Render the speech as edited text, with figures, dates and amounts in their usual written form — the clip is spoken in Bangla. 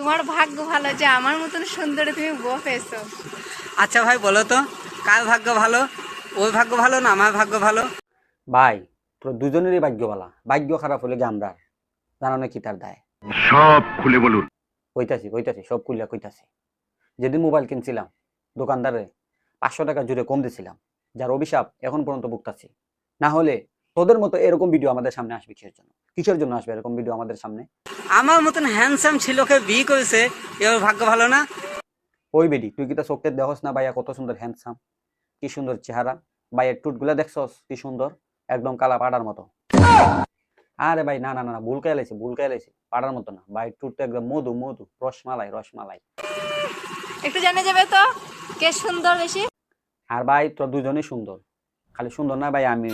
তোমার ভাগ্য ভালো যে আমার মতন সুন্দরী তুমি বউ পেয়েছো। আচ্ছা ভাই বলো তো, কার ভাগ্য ভালো? ওর ভাগ্য ভালো না আমার ভাগ্য ভালো? ভাই তোর দুজনেরই ভাগ্য বালা, ভাগ্য খারাপ হলে গিয়ে আমরা জানো না কি তার দায়। সব খুলে বলুন। কইতাছি সব কুলিয়া কইতাছি। যেদিন মোবাইল কিনছিলাম দোকানদারে 500 টাকা জুড়ে কম দিছিলাম, যার অভিশাপ এখন পর্যন্ত ভুগতাছি। না হলে তোদের মতো এরকম ভিডিও আমাদের সামনে আসবে কিসের জন্য আসবে এরকম ভিডিও আমাদের সামনে? আমার মতন হ্যান্ডসাম ছেলেকে বিয়ে করেছে, এর ভাগ্য ভালো না? ওই বেডি তুই কি তা চোখে দেখস না ভাইয়া কত সুন্দর হ্যান্ডসাম, কি সুন্দর চেহারা, ভাইয়ের টুটগুলা দেখছস কি সুন্দর, একদম কালা পাড়ার মতো। আরে ভাই না না না না, ভুল খাইলাইছি, পাড়ার মতো না ভাই, টুট তো একদম মধু মধু, রসমালাই। একটু জানা যাবে তো কে সুন্দর বেশি? আর ভাই তোর দুজনেই সুন্দর, খালি সুন্দর না ভাই আমি।